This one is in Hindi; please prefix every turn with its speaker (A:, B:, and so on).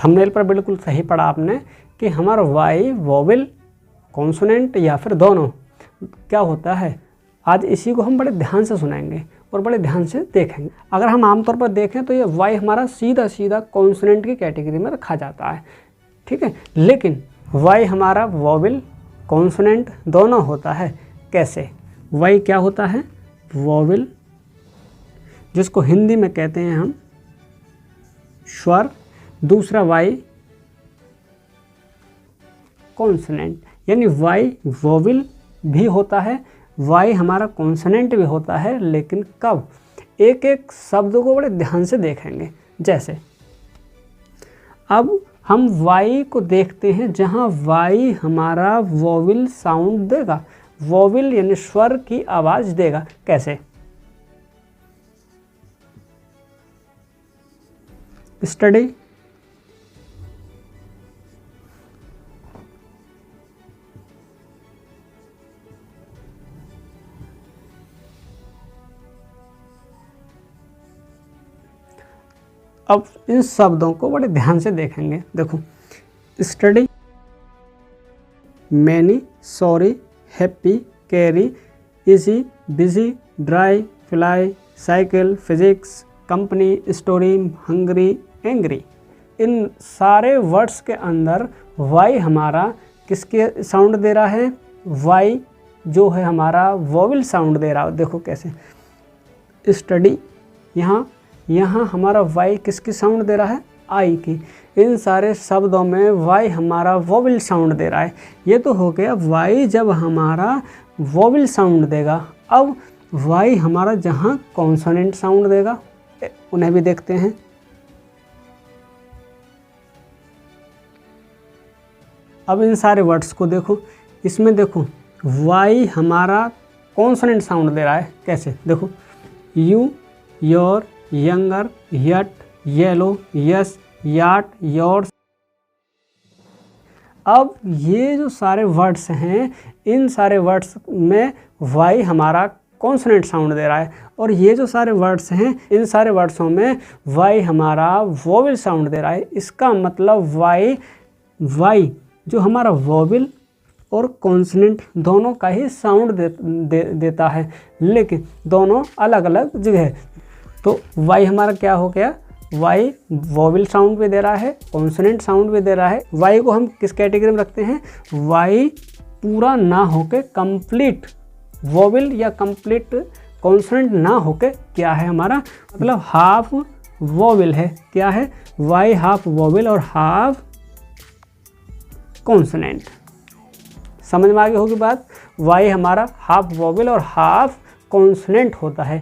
A: थंबनेल पर बिल्कुल सही पढ़ा आपने कि हमारा वाई वोवेल कॉन्सोनेंट या फिर दोनों क्या होता है। आज इसी को हम बड़े ध्यान से सुनेंगे और बड़े ध्यान से देखेंगे। अगर हम आमतौर पर देखें तो ये वाई हमारा सीधा सीधा कॉन्सोनेंट की कैटेगरी में रखा जाता है, ठीक है। लेकिन वाई हमारा वोवेल कॉन्सोनेंट दोनों होता है। कैसे? वाई क्या होता है? वोवेल, जिसको हिंदी में कहते हैं हम स्वर। दूसरा वाई कॉन्सोनेंट, यानी वाई वोवेल भी होता है, वाई हमारा कॉन्सोनेंट भी होता है। लेकिन कब? एक एक शब्द को बड़े ध्यान से देखेंगे। जैसे अब हम वाई को देखते हैं जहां वाई हमारा वोवेल साउंड देगा, वोवेल यानी स्वर की आवाज देगा। कैसे? स्टडी। अब इन शब्दों को बड़े ध्यान से देखेंगे। देखो, study, many, sorry, happy, carry, easy, busy, dry, fly, cycle, physics, company, story, hungry, angry. इन सारे वर्ड्स के अंदर वाई हमारा किसके साउंड दे रहा है? वाई जो है हमारा वोवेल साउंड दे रहा है। देखो कैसे, स्टडी, यहाँ हमारा वाई किसकी साउंड दे रहा है? आई की। इन सारे शब्दों में वाई हमारा वोवेल साउंड दे रहा है। ये तो हो गया वाई जब हमारा वोवेल साउंड देगा। अब वाई हमारा जहाँ कॉन्सोनेंट साउंड देगा, उन्हें भी देखते हैं। अब इन सारे वर्ड्स को देखो, इसमें देखो वाई हमारा कॉन्सोनेंट साउंड दे रहा है। कैसे? देखो, you, your, younger, yet, yellow, yes, yacht, yours. अब ये जो सारे वर्ड्स हैं, इन सारे वर्ड्स में वाई हमारा कॉन्सोनेंट साउंड दे रहा है, और ये जो सारे वर्ड्स हैं, इन सारे वर्ड्सों में वाई हमारा वोवेल साउंड दे रहा है। इसका मतलब वाई जो हमारा वोवेल और कॉन्सोनेंट दोनों का ही साउंड देता है, लेकिन दोनों अलग अलग जगह। तो वाई हमारा क्या हो गया? वाई वोवेल साउंड भी दे रहा है, कॉन्सोनेंट साउंड भी दे रहा है। वाई को हम किस कैटेगरी में रखते हैं? वाई पूरा ना होके कंप्लीट वोवेल या कंप्लीट कॉन्सोनेंट ना होके क्या है हमारा, मतलब हाफ वोवेल है। क्या है? वाई हाफ वोवेल और हाफ कॉन्सोनेंट। समझ में आ गई होगी बात? वाई हमारा हाफ वोवेल और हाफ कॉन्सोनेंट होता है।